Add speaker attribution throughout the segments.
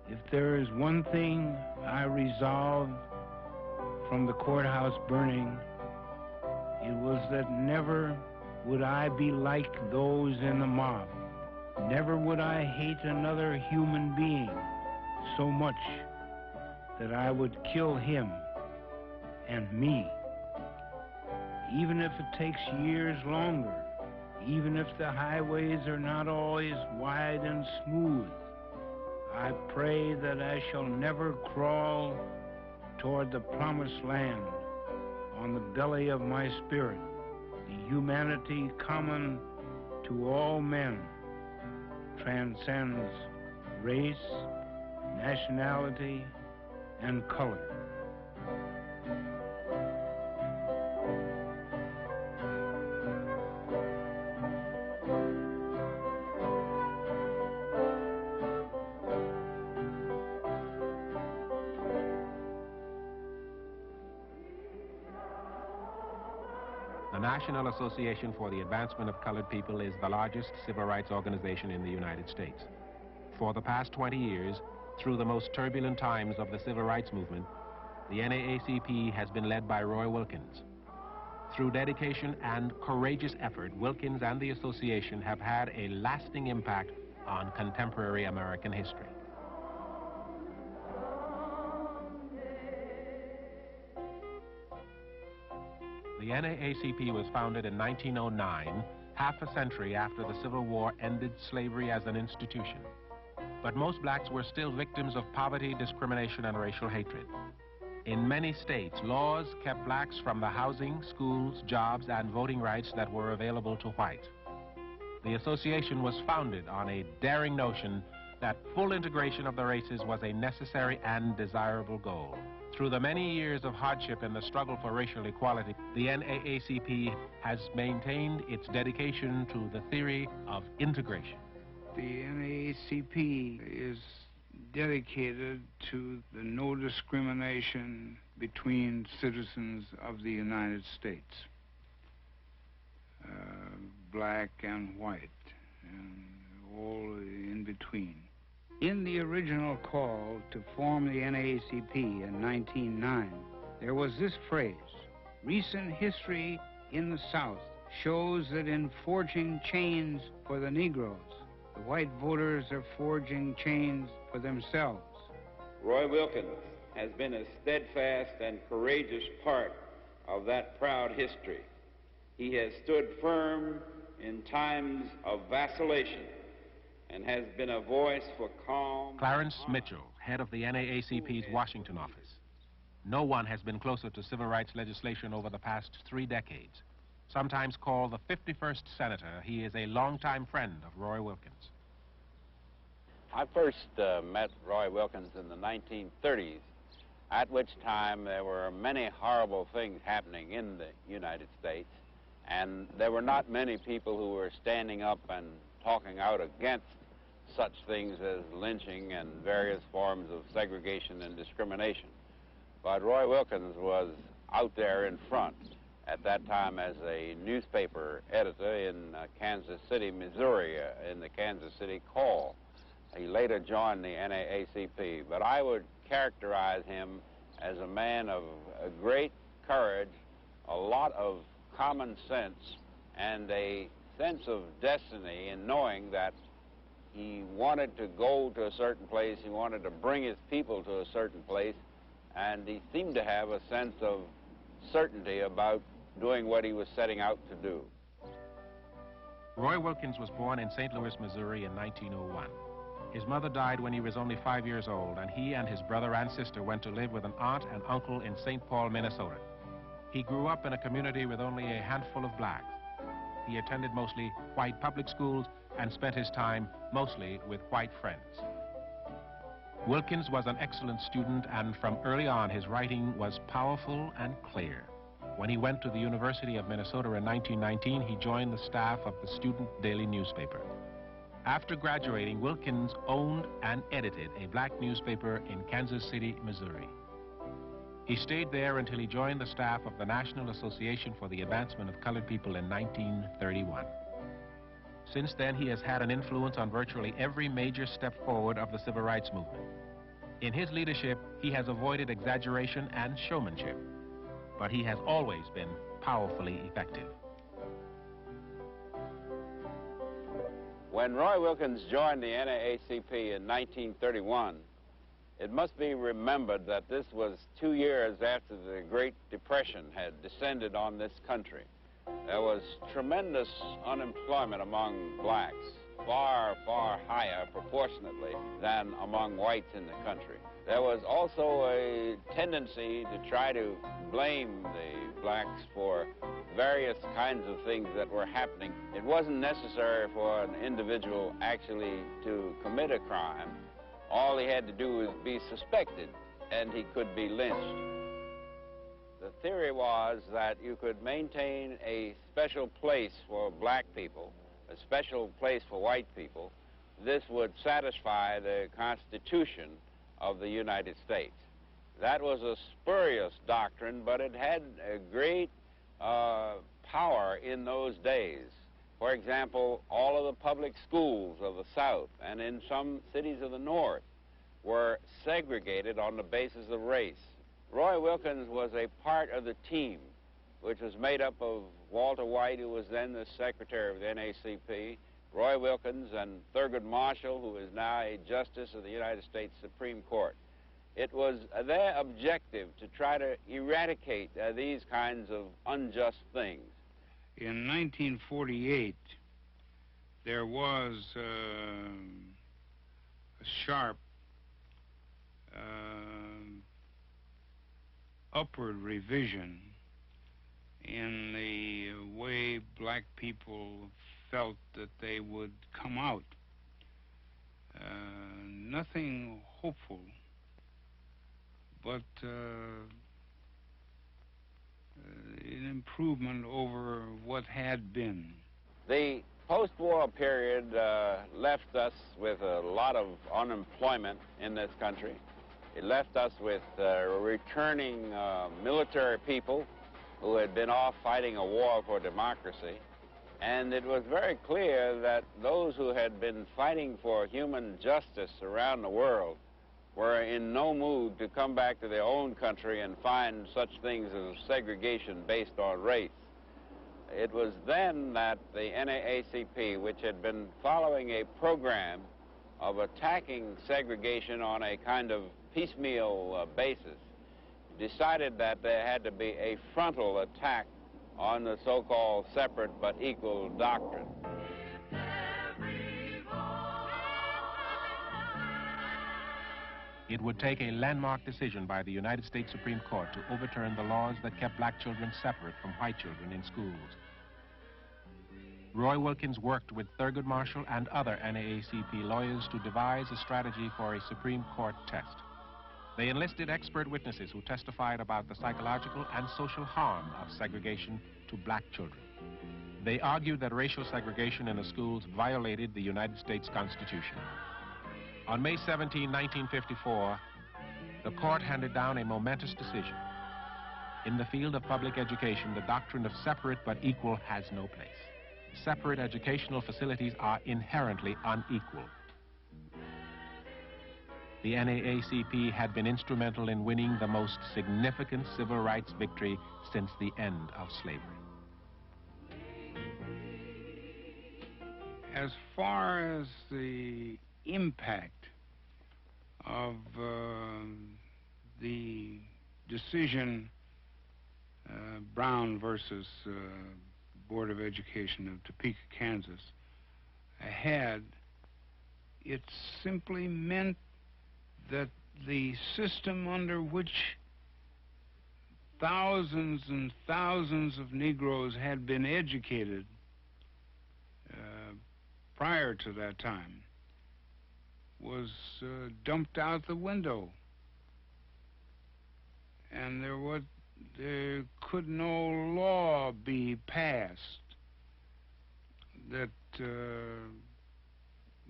Speaker 1: If there is one thing I resolved from the courthouse burning, it was that never would I be like those in the mob. Never would I hate another human being so much that I would kill him and me. Even if it takes years longer, even if the highways are not always wide and smooth, I pray that I shall never crawl toward the promised land on the belly of my spirit. The humanity common to all men transcends race, nationality, and color.
Speaker 2: The National Association for the Advancement of Colored People is the largest civil rights organization in the United States. For the past 20 years, through the most turbulent times of the civil rights movement, the NAACP has been led by Roy Wilkins. Through dedication and courageous effort, Wilkins and the association have had a lasting impact on contemporary American history. The NAACP was founded in 1909, half a century after the Civil War ended slavery as an institution. But most blacks were still victims of poverty, discrimination, and racial hatred. In many states, laws kept blacks from the housing, schools, jobs, and voting rights that were available to whites. The association was founded on a daring notion that full integration of the races was a necessary and desirable goal. Through the many years of hardship in the struggle for racial equality, the NAACP has maintained its dedication to the theory of integration.
Speaker 1: The NAACP is dedicated to the no discrimination between citizens of the United States, black and white, and all in between. In the original call to form the NAACP in 1909, there was this phrase: recent history in the South shows that in forging chains for the Negroes, the white voters are forging chains for themselves.
Speaker 3: Roy Wilkins has been a steadfast and courageous part of that proud history. He has stood firm in times of vacillation and has been a voice for calm.
Speaker 2: Clarence Mitchell, head of the NAACP's Washington office. No one has been closer to civil rights legislation over the past 3 decades. Sometimes called the 51st Senator, he is a longtime friend of Roy Wilkins.
Speaker 4: I first met Roy Wilkins in the 1930s, at which time there were many horrible things happening in the United States, and there were not many people who were standing up and talking out against such things as lynching and various forms of segregation and discrimination. But Roy Wilkins was out there in front at that time as a newspaper editor in Kansas City, Missouri, in the Kansas City Call. He later joined the NAACP, but I would characterize him as a man of great courage, a lot of common sense, and a sense of destiny in knowing that he wanted to go to a certain place, he wanted to bring his people to a certain place, and he seemed to have a sense of certainty about doing what he was setting out to do.
Speaker 2: Roy Wilkins was born in St. Louis, Missouri in 1901. His mother died when he was only 5 years old, and he and his brother and sister went to live with an aunt and uncle in St. Paul, Minnesota. He grew up in a community with only a handful of blacks. He attended mostly white public schools and spent his time mostly with white friends. Wilkins was an excellent student, and from early on his writing was powerful and clear. When he went to the University of Minnesota in 1919, he joined the staff of the student daily newspaper. After graduating, Wilkins owned and edited a black newspaper in Kansas City, Missouri. He stayed there until he joined the staff of the National Association for the Advancement of Colored People in 1931. Since then, he has had an influence on virtually every major step forward of the civil rights movement. In his leadership, he has avoided exaggeration and showmanship, but he has always been powerfully effective.
Speaker 4: When Roy Wilkins joined the NAACP in 1931, it must be remembered that this was 2 years after the Great Depression had descended on this country. There was tremendous unemployment among blacks, far, far higher proportionately than among whites in the country. There was also a tendency to try to blame the blacks for various kinds of things that were happening. It wasn't necessary for an individual actually to commit a crime. All he had to do was be suspected, and he could be lynched. The theory was that you could maintain a special place for black people, a special place for white people. This would satisfy the Constitution of the United States. That was a spurious doctrine, but it had a great power in those days. For example, all of the public schools of the South and in some cities of the North were segregated on the basis of race. Roy Wilkins was a part of the team, which was made up of Walter White, who was then the secretary of the NAACP, Roy Wilkins, and Thurgood Marshall, who is now a justice of the United States Supreme Court. It was their objective to try to eradicate these kinds of unjust things.
Speaker 1: In 1948, there was a sharp upward revision in the way black people felt that they would come out. Nothing hopeful, but an improvement over what had been.
Speaker 4: The post-war period left us with a lot of unemployment in this country. It left us with returning military people who had been off fighting a war for democracy. And it was very clear that those who had been fighting for human justice around the world were in no mood to come back to their own country and find such things as segregation based on race. It was then that the NAACP, which had been following a program of attacking segregation on a kind of piecemeal basis, decided that there had to be a frontal attack on the so-called separate but equal doctrine.
Speaker 2: It would take a landmark decision by the United States Supreme Court to overturn the laws that kept black children separate from white children in schools. Roy Wilkins worked with Thurgood Marshall and other NAACP lawyers to devise a strategy for a Supreme Court test. They enlisted expert witnesses who testified about the psychological and social harm of segregation to black children. They argued that racial segregation in the schools violated the United States Constitution. On May 17, 1954, the court handed down a momentous decision. In the field of public education, the doctrine of separate but equal has no place. Separate educational facilities are inherently unequal. The NAACP had been instrumental in winning the most significant civil rights victory since the end of slavery.
Speaker 1: As far as the impact of the decision, Brown versus Board of Education of Topeka, Kansas, had, it simply meant that the system under which thousands and thousands of Negroes had been educated prior to that time was dumped out the window. And there could no law be passed that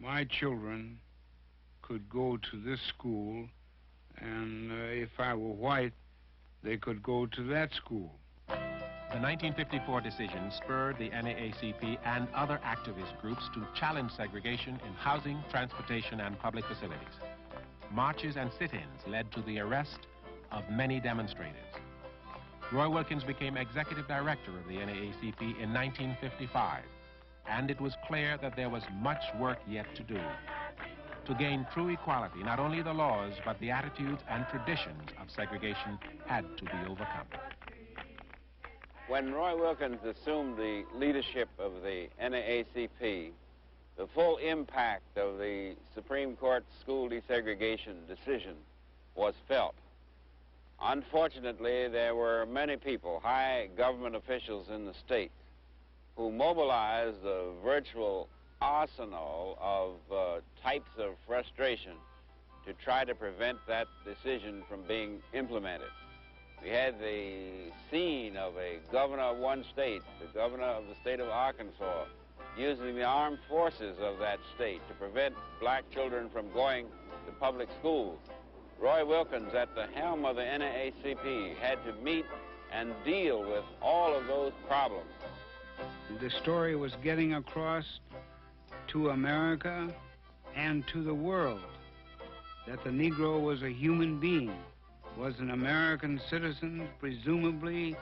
Speaker 1: my children could go to this school, and if I were white, they could go to that school.
Speaker 2: The 1954 decision spurred the NAACP and other activist groups to challenge segregation in housing, transportation, and public facilities. marches and sit-ins led to the arrest of many demonstrators. Roy Wilkins became executive director of the NAACP in 1955, and it was clear that there was much work yet to do. To gain true equality, not only the laws, but the attitudes and traditions of segregation had to be overcome.
Speaker 4: When Roy Wilkins assumed the leadership of the NAACP, the full impact of the Supreme Court school desegregation decision was felt. Unfortunately, there were many people, high government officials in the state, who mobilized a virtual arsenal of types of frustration to try to prevent that decision from being implemented. We had the scene of a governor of one state, the governor of the state of Arkansas, using the armed forces of that state to prevent black children from going to public schools. Roy Wilkins, at the helm of the NAACP, had to meet and deal with all of those problems.
Speaker 1: The story was getting across to America and to the world that the Negro was a human being, was an American citizen, presumably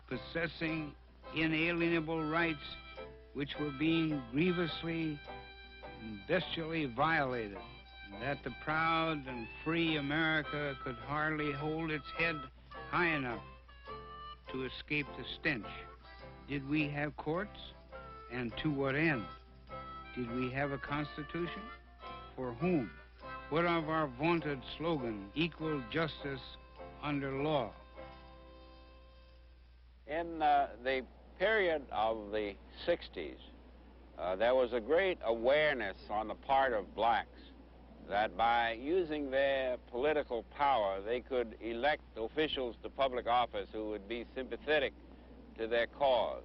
Speaker 1: possessing inalienable rights which were being grievously and bestially violated, that the proud and free America could hardly hold its head high enough to escape the stench. Did we have courts? And to what end? Did we have a constitution? For whom? What of our vaunted slogan, equal justice under law?
Speaker 4: In the period of the 60s, there was a great awareness on the part of blacks that by using their political power, they could elect officials to public office who would be sympathetic to their cause.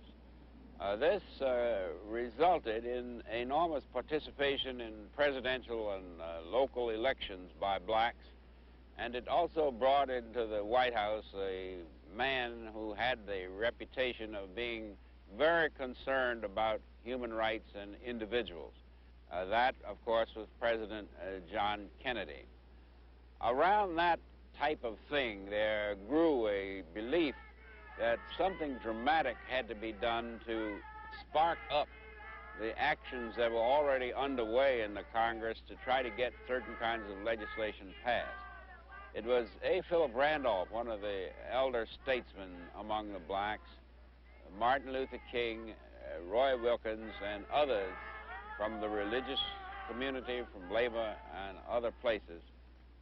Speaker 4: This resulted in enormous participation in presidential and local elections by blacks, and it also brought into the White House a man who had the reputation of being very concerned about human rights and individuals. That, of course, was President John Kennedy. Around that type of thing, there grew a belief that something dramatic had to be done to spark up the actions that were already underway in the Congress to try to get certain kinds of legislation passed. It was A. Philip Randolph, one of the elder statesmen among the blacks, Martin Luther King, Roy Wilkins, and others from the religious community, from labor and other places,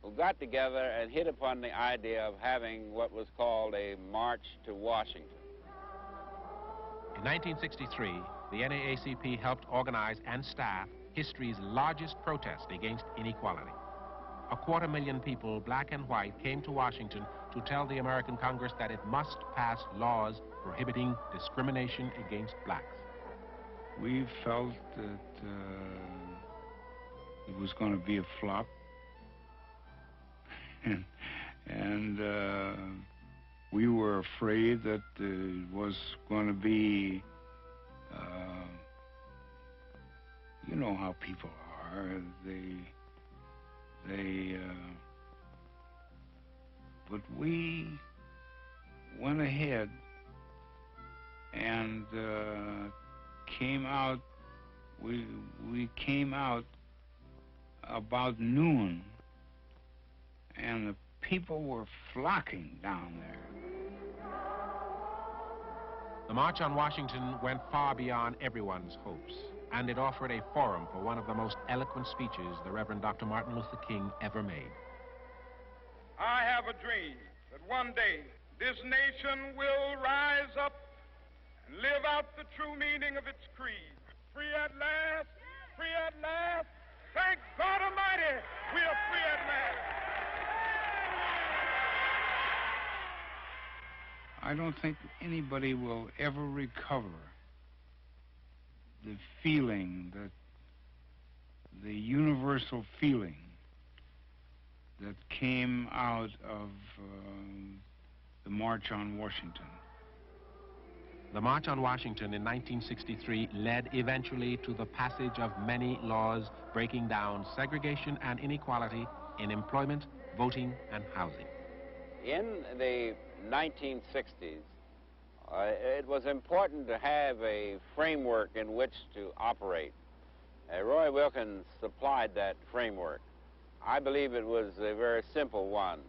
Speaker 4: who got together and hit upon the idea of having what was called a March to Washington.
Speaker 2: In 1963, the NAACP helped organize and staff history's largest protest against inequality. 250,000 people, black and white, came to Washington to tell the American Congress that it must pass laws prohibiting discrimination against blacks.
Speaker 1: We felt that it was going to be a flop. and we were afraid that it was going to be, you know how people are. But we went ahead and came out. We came out about noon, and the people were flocking down there.
Speaker 2: The March on Washington went far beyond everyone's hopes, and it offered a forum for one of the most eloquent speeches the Reverend Dr. Martin Luther King ever made.
Speaker 5: I have a dream that one day this nation will rise up and live out the true meaning of its creed. Free at last, free at last. Thank God Almighty, we are free at last.
Speaker 1: I don't think anybody will ever recover the feeling, the universal feeling that came out of the March on Washington.
Speaker 2: The March on Washington in 1963 led eventually to the passage of many laws breaking down segregation and inequality in employment, voting, and housing.
Speaker 4: In the 1960s, it was important to have a framework in which to operate. Roy Wilkins supplied that framework. I believe it was a very simple one.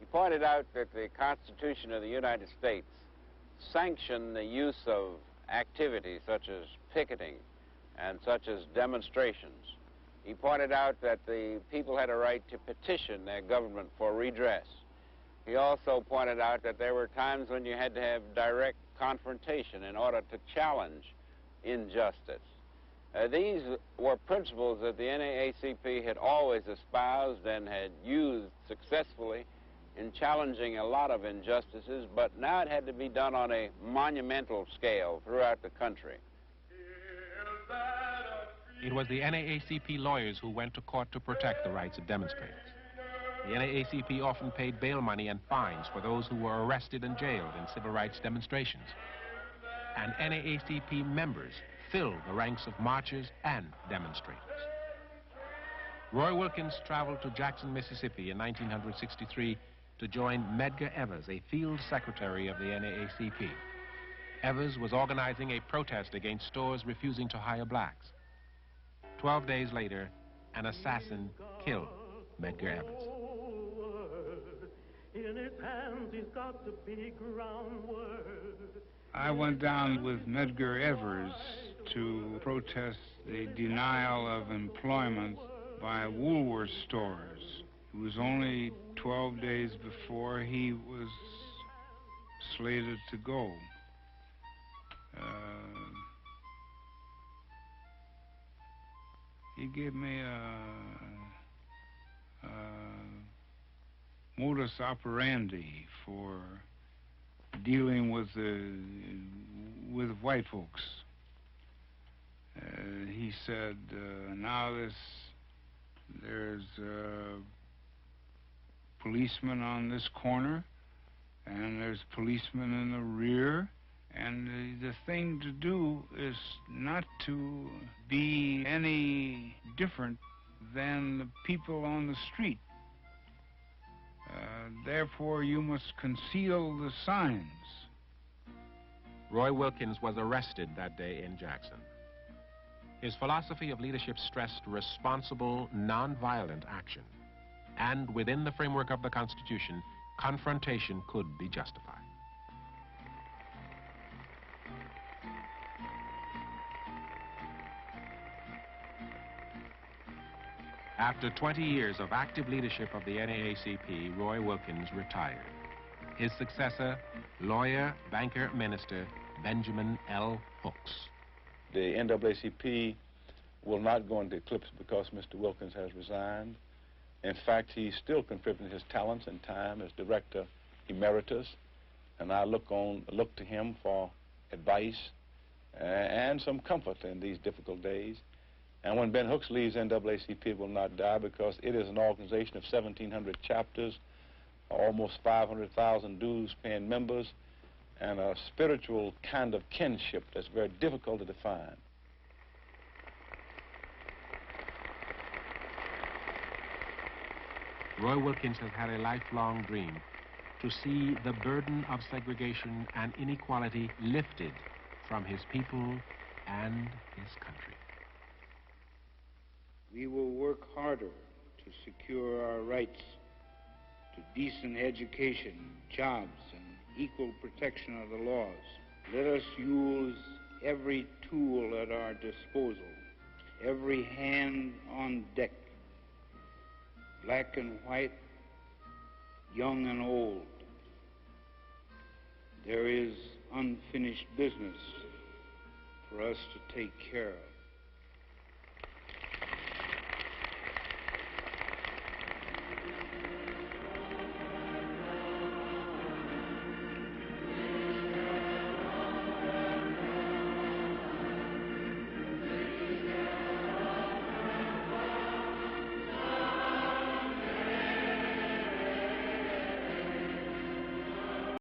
Speaker 4: He pointed out that the Constitution of the United States sanctioned the use of activities such as picketing and such as demonstrations. He pointed out that the people had a right to petition their government for redress. He also pointed out that there were times when you had to have direct confrontation in order to challenge injustice. These were principles that the NAACP had always espoused and had used successfully in challenging a lot of injustices, but now it had to be done on a monumental scale throughout the country.
Speaker 2: It was the NAACP lawyers who went to court to protect the rights of demonstrators. The NAACP often paid bail money and fines for those who were arrested and jailed in civil rights demonstrations. And NAACP members filled the ranks of marchers and demonstrators. Roy Wilkins traveled to Jackson, Mississippi in 1963 to join Medgar Evers, a field secretary of the NAACP. Evers was organizing a protest against stores refusing to hire blacks. 12 days later, an assassin killed Medgar Evers.
Speaker 6: In his hands, he's got the big round word.
Speaker 1: I went down with Medgar Evers to protest the denial of employment by Woolworth stores. It was only 12 days before he was slated to go. He gave me a modus operandi for dealing with white folks. He said, now there's a policeman on this corner, and there's policemen in the rear, and the thing to do is not to be any different than the people on the street. Therefore, you must conceal the signs.
Speaker 2: Roy Wilkins was arrested that day in Jackson. His philosophy of leadership stressed responsible, nonviolent action. And within the framework of the Constitution, confrontation could be justified. After 20 years of active leadership of the NAACP, Roy Wilkins retired. His successor, lawyer, banker, minister, Benjamin L. Hooks.
Speaker 7: The NAACP will not go into eclipse because Mr. Wilkins has resigned. In fact, he's still contributing his talents and time as director emeritus, and I look to him for advice and some comfort in these difficult days. And when Ben Hooks leaves, NAACP will not die because it is an organization of 1,700 chapters, almost 500,000 dues-paying members, and a spiritual kind of kinship that's very difficult to define.
Speaker 2: Roy Wilkins has had a lifelong dream to see the burden of segregation and inequality lifted from his people and his country.
Speaker 1: We will work harder to secure our rights to decent education, jobs, and equal protection of the laws. Let us use every tool at our disposal, every hand on deck, black and white, young and old. There is unfinished business for us to take care of.